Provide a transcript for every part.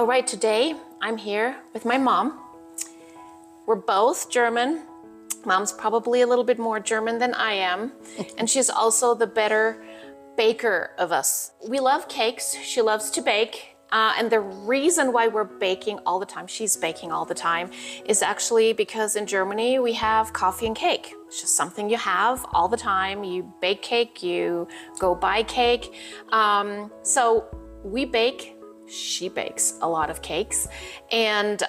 All right, today I'm here with my mom. We're both German. Mom's probably a little bit more German than I am, and she's also the better baker of us. We love cakes. She loves to bake. And the reason why we're baking all the time, she's baking all the time, is actually because in Germany we have coffee and cake. It's just something you have all the time. You bake cake, you go buy cake. So we bake. She bakes a lot of cakes, and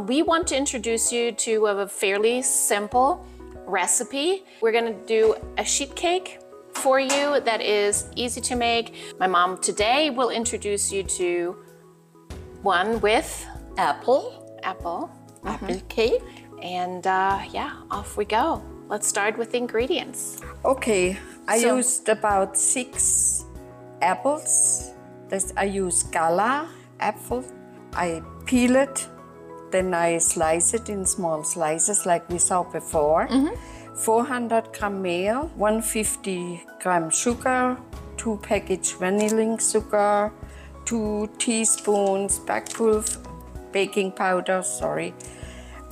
we want to introduce you to a fairly simple recipe. We're gonna do a sheet cake for you that is easy to make. My mom today will introduce you to one with apple cake. And yeah, off we go. Let's start with the ingredients. Okay, I used about 6 apples. I use Gala apple. I peel it, then I slice it in small slices like we saw before. 400 gram meal, 150 gram sugar, 2 package vanilla sugar, 2 teaspoons baking powder,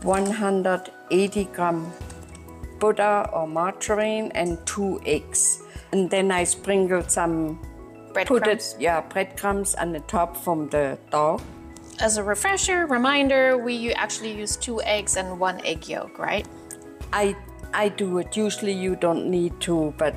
180 gram butter or margarine, and 2 eggs. And then I sprinkled some breadcrumbs on the top from the dough. As a reminder, we actually use 2 eggs and 1 egg yolk, right? I do it. Usually you don't need to, but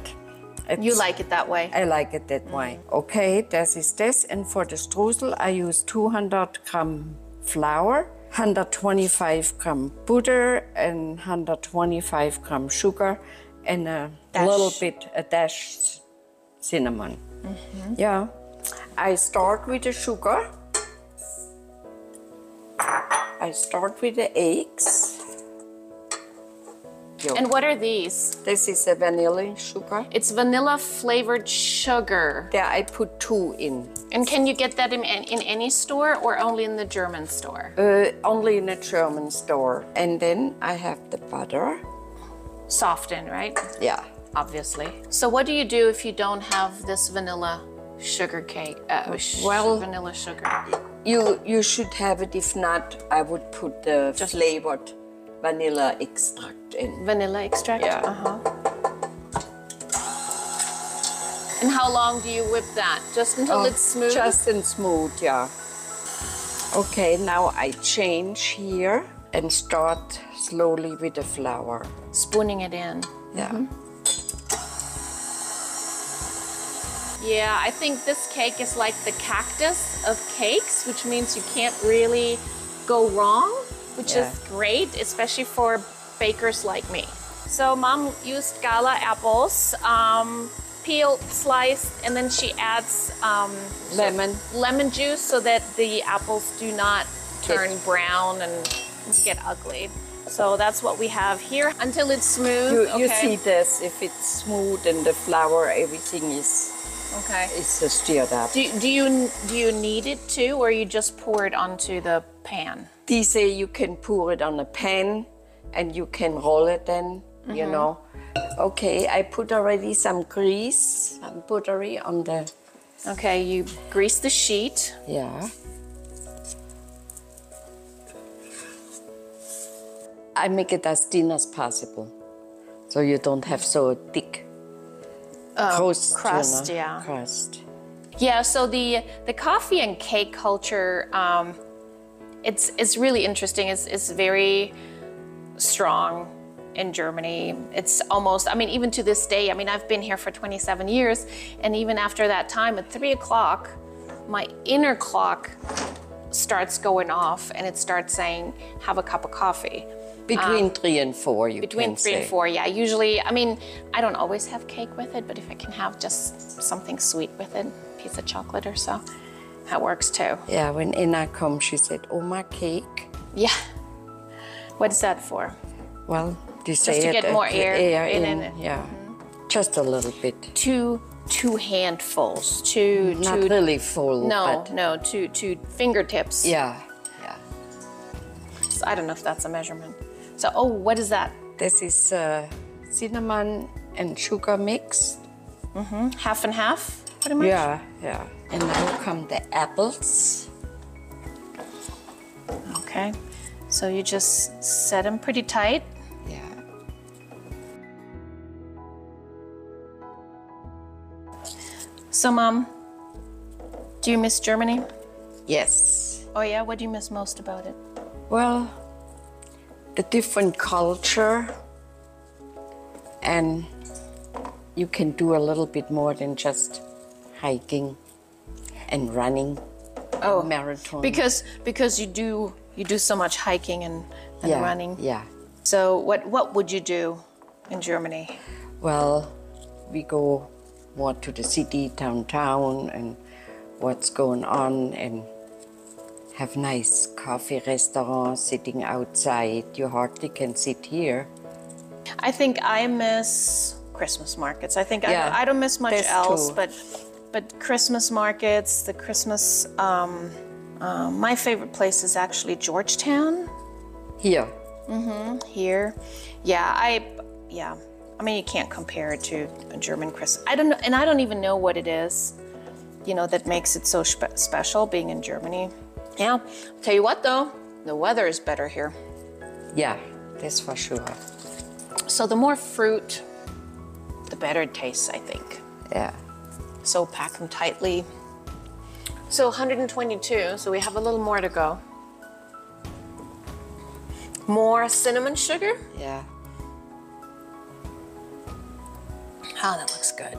you like it that way. I like it that way. Okay, this is this. And for the streusel, I use 200 gram flour, 125 gram butter, and 125 gram sugar, and a dash cinnamon. Yeah, I start with the sugar. I start with the eggs. And what are these? This is a vanilla sugar. It's vanilla flavored sugar. There I put 2 in. And can you get that in any store or only in the German store? Only in a German store. And then I have the butter. Softened, right? Yeah. Obviously. So what do you do if you don't have this vanilla sugar cake? Vanilla sugar. You should have it. If not, I would put the flavored vanilla extract in. Vanilla extract? Yeah. And how long do you whip that? Just until it's smooth? Just and smooth, yeah. Okay, now I change here and start slowly with the flour. Spooning it in. Yeah. Yeah, I think this cake is like the cactus of cakes, which means you can't really go wrong, which is great, especially for bakers like me. So Mom used Gala apples, peeled, sliced, and then she adds lemon juice so that the apples do not turn brown and get ugly. So that's what we have here until it's smooth. You see this, if it's smooth and the flour, everything is stirred up. Do you knead it too, or you just pour it onto the pan? They say you can pour it on a pan and you can roll it then, you know. Okay, I put already some grease, some buttery on the... Okay, you grease the sheet. Yeah. I make it as thin as possible, so you don't have so thick crust. You know? Crust. Yeah. So the coffee and cake culture, it's really interesting. It's very strong in Germany. It's almost, I mean, even to this day. I mean, I've been here for 27 years, and even after that time, at 3 o'clock, my inner clock starts going off, and it starts saying, "Have a cup of coffee." Between 3 and 4, you Between can 3 say. and 4, yeah. Usually, I mean, I don't always have cake with it, but if I can have just something sweet with it, a piece of chocolate or so, that works too. Yeah, when Anna come, she said, "Oh, my cake." Yeah. What is that for? Well, they say just to get more air in it. Yeah, just a little bit. Two handfuls. Not really full. No, but two fingertips. Yeah. So I don't know if that's a measurement. So, what is that? This is cinnamon and sugar mix. Half and half, pretty much? Yeah. And now come the apples. Okay, so you just set them pretty tight. Yeah. So, Mom, do you miss Germany? Yes. Oh yeah, what do you miss most about it? Well, the different culture, and you can do a little bit more than just hiking and running. Oh, marathon. Because you do so much hiking and Yeah, running. yeah. So what would you do in Germany? Well, we go more to the city, downtown, and what's going on, and have nice coffee restaurants, sitting outside. You hardly can sit here. I think I miss Christmas markets. I think Yeah, I don't miss much that's else, true. but Christmas markets, the Christmas. My favorite place is actually Georgetown. Here. Here, yeah. I mean, you can't compare it to a German Christmas. I don't know, and I don't even know what it is, that makes it so special being in Germany. Yeah. Tell you what, though, the weather is better here. Yeah, that's for sure. So the more fruit, the better it tastes, I think. Yeah. So pack them tightly. So 122, so we have a little more to go. More cinnamon sugar. Yeah. Oh, that looks good.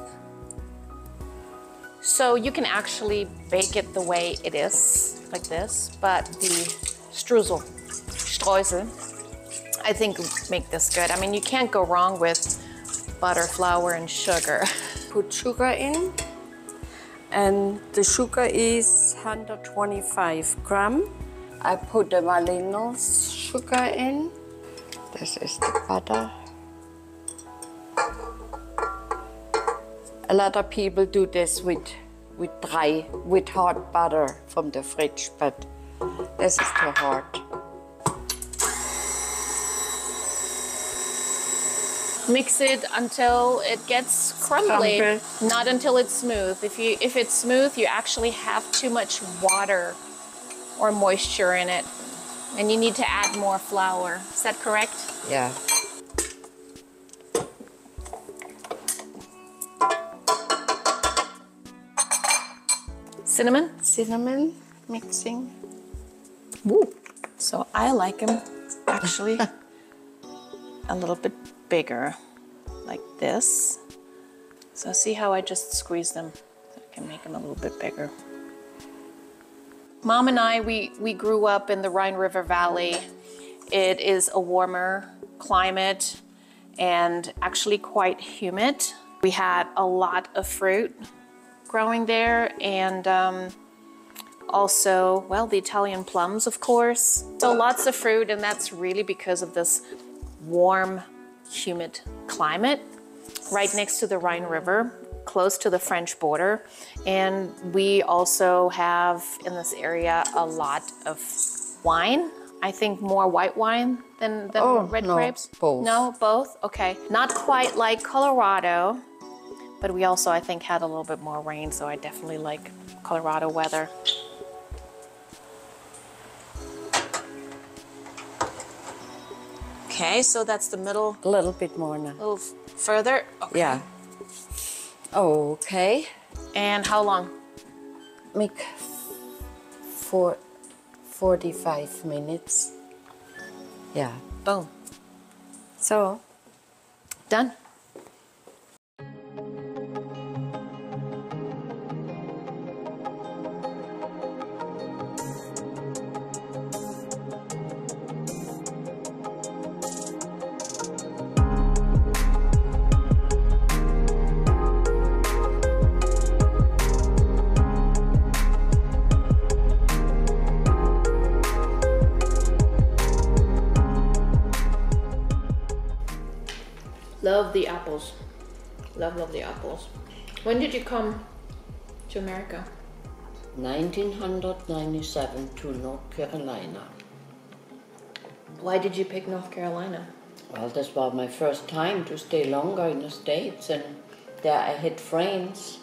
So you can actually bake it the way it is, like this, but the Streusel, I think make this good. I mean, you can't go wrong with butter, flour, and sugar. Put sugar in, and the sugar is 125 grams. I put the vanilla sugar in. This is the butter. A lot of people do this with hot butter from the fridge, but this is too hard. Mix it until it gets crumbly, not until it's smooth. If it's smooth, you actually have too much water or moisture in it, and you need to add more flour. Is that correct? Yeah. Cinnamon? Cinnamon mixing. Woo. So I like them actually a little bit bigger, like this. So see how I just squeeze them? So I can make them a little bit bigger. Mom and I, we grew up in the Rhine River Valley. It is a warmer climate and actually quite humid. We had a lot of fruit growing there, and also, well, the Italian plums, of course. So lots of fruit, and that's really because of this warm, humid climate right next to the Rhine River, close to the French border. And we also have in this area a lot of wine. I think more white wine than red grapes. Both. No, both? Okay. Not quite like Colorado, but we also, I think, had a little bit more rain, so I definitely like Colorado weather. Okay, so that's the middle. A little bit more now. A little further? Okay. Yeah. Okay. And how long? Make 45 minutes. Yeah. Boom. So, Done. Love the apples. Love the apples. When did you come to America? 1997 to North Carolina. Why did you pick North Carolina? Well, this was my first time to stay longer in the States, and there I had friends.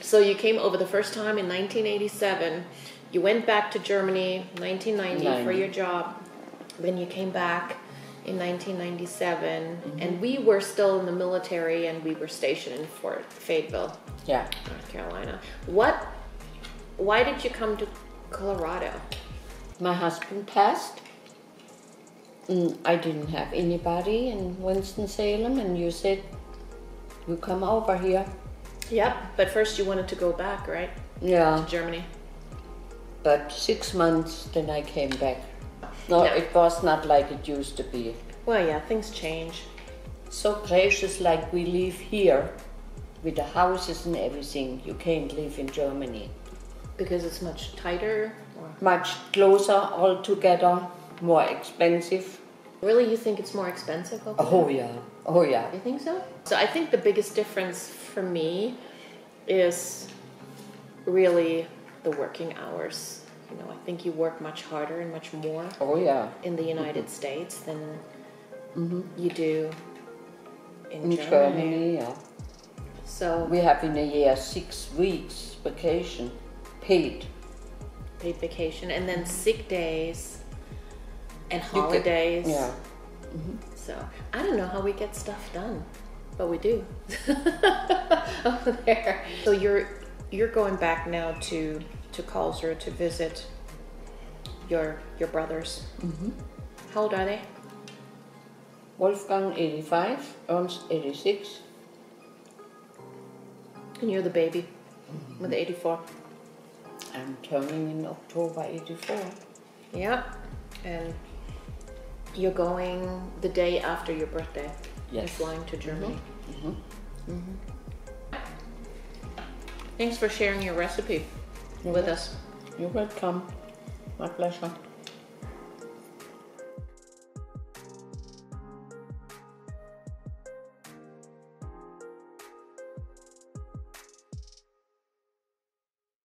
So you came over the first time in 1987 you went back to Germany 1990 for your job. Then you came back in 1997, and we were still in the military, and we were stationed in Fort Fayetteville, North Carolina. Why did you come to Colorado? My husband passed. I didn't have anybody in Winston-Salem, and you said, you come over here. Yep, but first you wanted to go back, right? Yeah. To Germany. But 6 months, then I came back. No, it was not like it used to be. Well, yeah, things change. So gracious, like we live here, with the houses and everything. You can't live in Germany. Because it's much tighter? Or? Much closer altogether, more expensive. Really, you think it's more expensive over there? Oh yeah, oh yeah. You think so? So I think the biggest difference for me is really the working hours. You know, I think you work much harder and much more in the United States than you do in Germany. Yeah. So we have in a year 6 weeks vacation, paid vacation, and then sick days and holidays. Yeah. So I don't know how we get stuff done, but we do over there. So you're going back now to Karlsruhe to visit your brothers. How old are they? Wolfgang 85, Ernst 86. And you're the baby with the 84. I'm turning in October 84. Yeah, and you're going the day after your birthday. Yes. You're flying to Germany. Thanks for sharing your recipe with us. You're welcome. My pleasure.